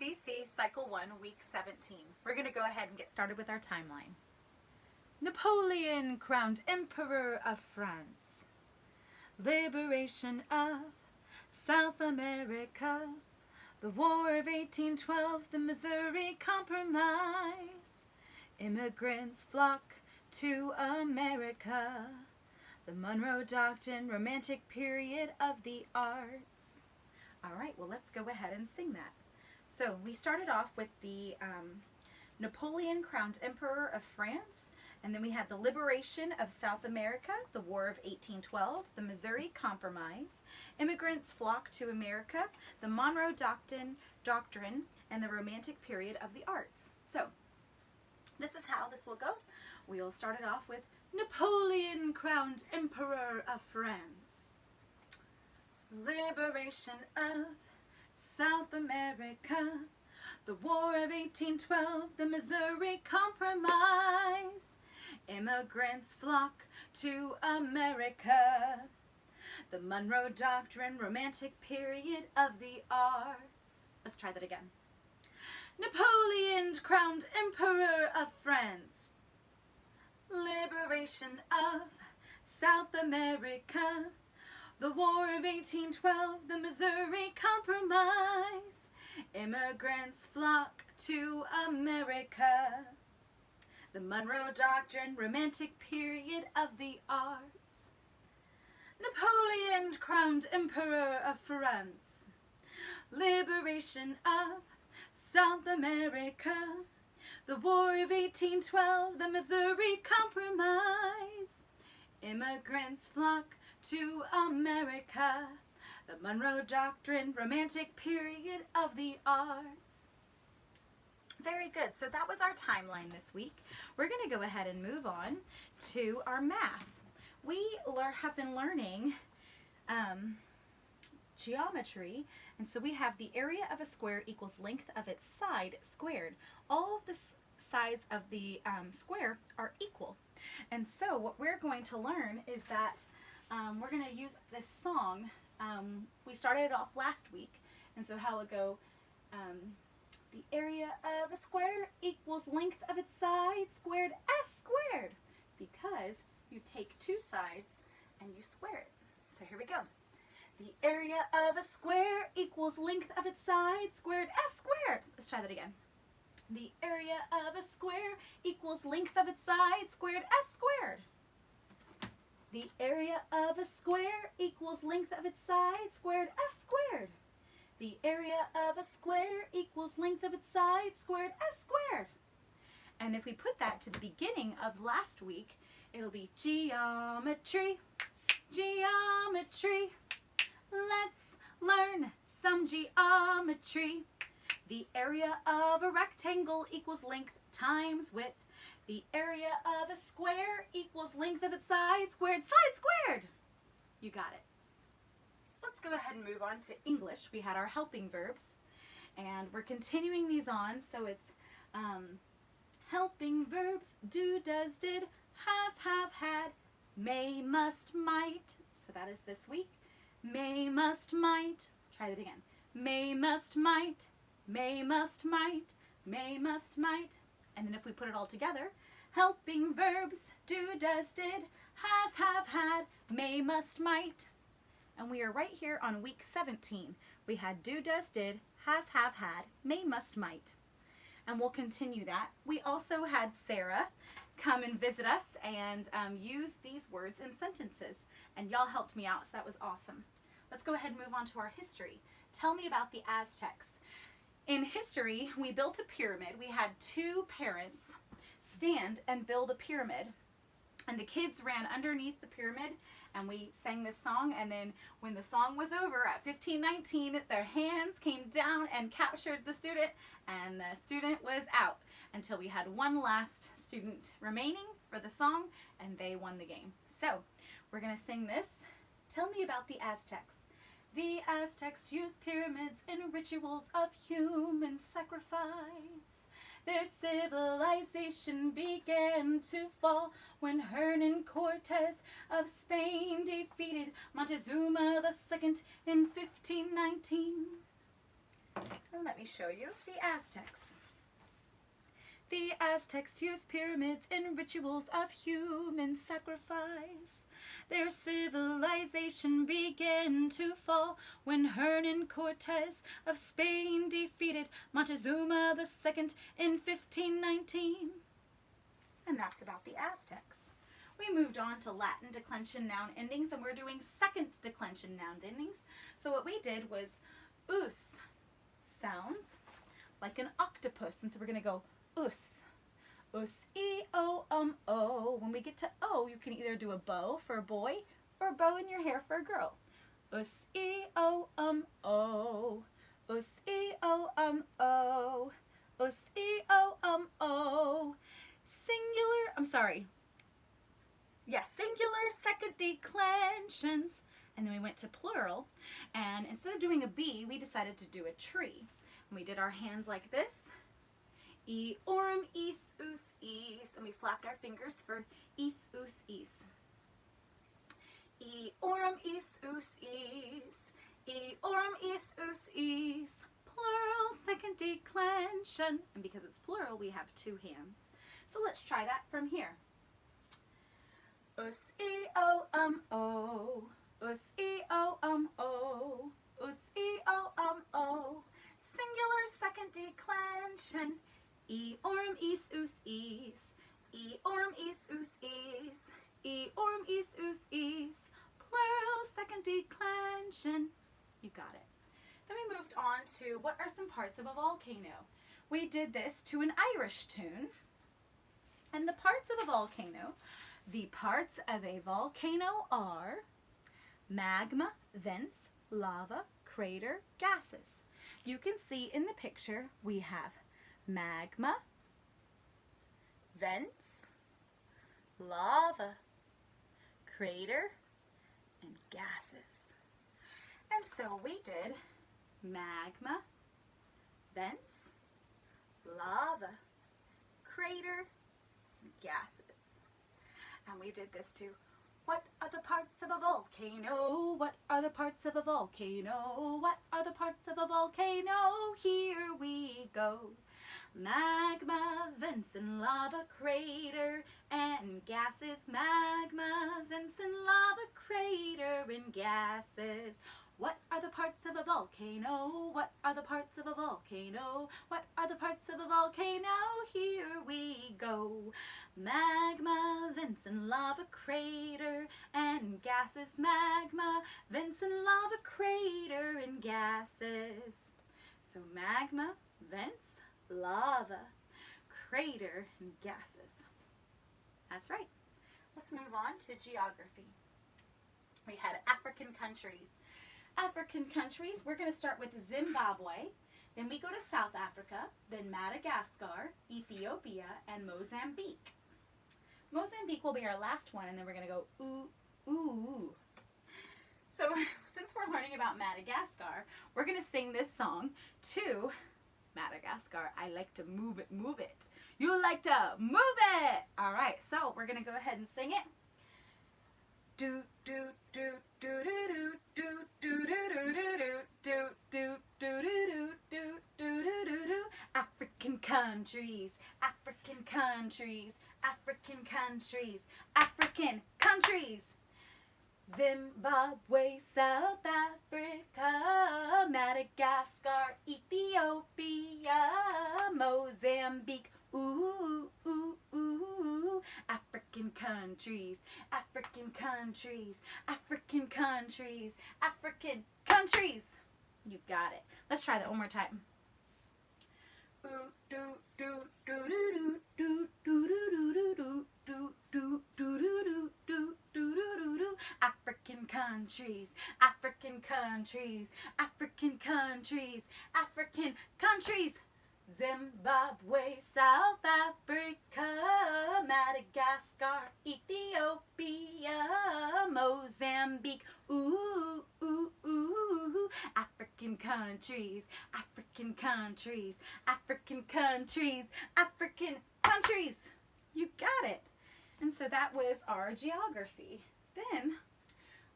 CC Cycle 1, Week 17. We're going to go ahead and get started with our timeline. Napoleon crowned Emperor of France. Liberation of South America. The War of 1812, the Missouri Compromise. Immigrants flock to America. The Monroe Doctrine, Romantic Period of the Arts. All right, well, let's go ahead and sing that. So we started off with the Napoleon crowned Emperor of France, and then we had the liberation of South America, the War of 1812, the Missouri Compromise, immigrants flock to America, the Monroe Doctrine, and the Romantic Period of the Arts. So this is how this will go. We'll start it off with Napoleon crowned Emperor of France. Liberation of South America, the War of 1812, the Missouri Compromise, immigrants flock to America, the Monroe Doctrine, Romantic Period of the Arts. Let's try that again. Napoleon crowned Emperor of France. Liberation of South America, the War of 1812, the Missouri Compromise, immigrants flock to America, the Monroe Doctrine, Romantic Period of the Arts. Napoleon crowned Emperor of France. Liberation of South America, the War of 1812, the Missouri Compromise, immigrants flock to America, the Monroe Doctrine, Romantic Period of the Arts. Very good. So that was our timeline this week. We're going to go ahead and move on to our math. We have been learning geometry, and so we have the area of a square equals length of its side squared. All of the sides of the square are equal. And so what we're going to learn is that we're going to use this song. We started it off last week, and so how it go, the area of a square equals length of its side squared s squared, because you take two sides and you square it. So here we go. The area of a square equals length of its side squared s squared. Let's try that again. The area of a square equals length of its side squared s squared. The area of a square equals length of its side squared s squared. The area of a square equals length of its side squared s squared. And if we put that to the beginning of last week, it'll be geometry, geometry. Let's learn some geometry. The area of a rectangle equals length times width. The area of a square equals length of its side squared You got it. Let's go ahead and move on to English. We had our helping verbs, and we're continuing these on. So it's helping verbs: do, does, did, has, have, had, may, must, might. So that is this week. May, must, might. Try that again. May, must, might. May, must, might. May, must, might. And then if we put it all together, helping verbs: do, does, did, has, have, had, may, must, might. And we are right here on week 17. We had do, does, did, has, have, had, may, must, might. And we'll continue that. We also had Sarah come and visit us and use these words in sentences. And y'all helped me out, so that was awesome. Let's go ahead and move on to our history. Tell me about the Aztecs. In history, we built a pyramid. We had two parents stand and build a pyramid. And the kids ran underneath the pyramid, and we sang this song. And then when the song was over at 15:19, their hands came down and captured the student, and the student was out until we had one last student remaining for the song, and they won the game. So we're going to sing this. Tell me about the Aztecs. The Aztecs used pyramids in rituals of human sacrifice. Their civilization began to fall when Hernan Cortes of Spain defeated Montezuma II in 1519. let me show you the Aztecs. The Aztecs used pyramids in rituals of human sacrifice. Their civilization began to fall when Hernan Cortes of Spain defeated Montezuma II in 1519. And that's about the Aztecs. We moved on to Latin declension noun endings, and we're doing second declension noun endings. So what we did was us sounds like an octopus, and so we're going to go us. Us, E, O, O. When we get to O, you can either do a bow for a boy or a bow in your hair for a girl. Us, E, O, O. Us, E, O, O. Us, E, O, O. Singular second declensions. And then we went to plural, and instead of doing a bee, we decided to do a tree. And we did our hands like this. E, orum, is, us, is. And we flapped our fingers for is, us, is. E, orum, is, us, is. E, orum, is, us, is. Plural second declension. And because it's plural, we have two hands. So let's try that from here. Us, E, O, O. Us, E, O, O. Us, E, O, O. Singular second declension. E, orum, is, us, is. E, orum, is, us, is. E, orum, is, us, is. Plural second declension. You got it. Then we moved on to what are some parts of a volcano. We did this to an Irish tune. And the parts of a volcano, the parts of a volcano are magma, vents, lava, crater, gases. You can see in the picture we have magma, vents, lava, crater, and gases. And so we did magma, vents, lava, crater, and gases. And we did this too. What are the parts of a volcano? What are the parts of a volcano? What are the parts of a volcano? Here we go. Magma, vents, and lava, crater, and gases. Magma, vents, and lava, crater, and gases. What are the parts of a volcano? What are the parts of a volcano? What are the parts of a volcano? Here we go. Magma, vents, and lava, crater, and gases. Magma, vents, and lava, crater, and gases. So magma, vents, lava, crater, and gases. That's right. Let's move on to geography. We had African countries. African countries, we're going to start with Zimbabwe, then we go to South Africa, then Madagascar, Ethiopia, and Mozambique. Mozambique will be our last one, and then we're going to go ooh, ooh. So since we're learning about Madagascar, we're going to sing this song to Madagascar. I like to move it, move it. You like to move it. All right, so we're going to go ahead and sing it. Do do do do do do do do do do do do do do do. African countries, African countries, African countries, African countries. Zimbabwe, South Africa, Madagascar, Ethiopia, Mozambique. Ooh, ooh, ooh. African countries, African countries, African countries, African countries. You got it. Let's try that one more time. Ooh, do, do, do, do, do, do, do, do, do, do, do, do, do, do, do, do. African countries, African countries, African countries, African countries. Zimbabwe, South Africa, Madagascar, Ethiopia, Mozambique. Ooh, ooh, ooh. African countries, African countries, African countries, African countries. You got it. And so that was our geography. Then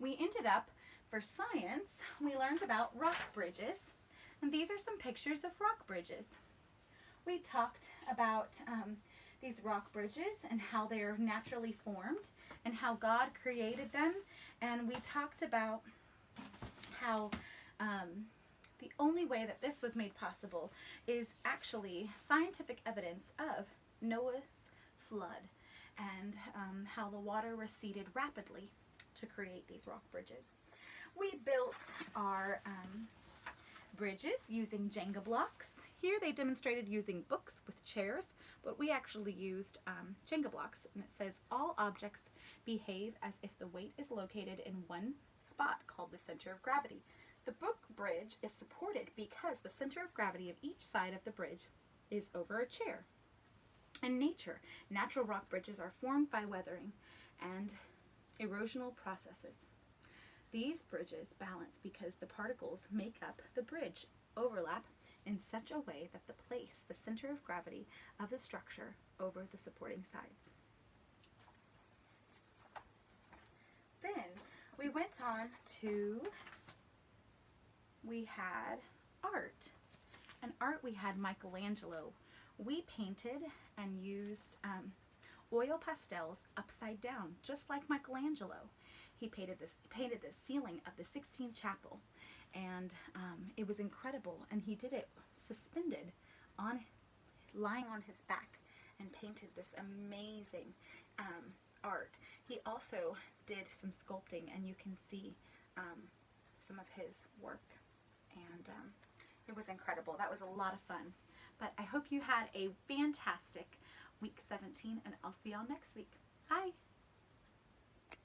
we ended up, for science, we learned about rock bridges. And these are some pictures of rock bridges. We talked about these rock bridges and how they are naturally formed and how God created them. And we talked about how the only way that this was made possible is actually scientific evidence of Noah's flood and how the water receded rapidly to create these rock bridges. We built our bridges using Jenga blocks. Here they demonstrated using books with chairs, but we actually used Jenga blocks, and it says all objects behave as if the weight is located in one spot called the center of gravity. The book bridge is supported because the center of gravity of each side of the bridge is over a chair. In nature, natural rock bridges are formed by weathering and erosional processes. These bridges balance because the particles make up the bridge overlap in such a way that they place the center of gravity of the structure over the supporting sides. Then we went on to, we had art. And art we had Michelangelo. We painted and used oil pastels upside down, just like Michelangelo. He painted the ceiling of the Sistine Chapel, and it was incredible. And he did it suspended on, lying on his back, and painted this amazing art. He also did some sculpting, and you can see some of his work, and it was incredible. That was a lot of fun. But I hope you had a fantastic week 17, and I'll see y'all next week. Bye.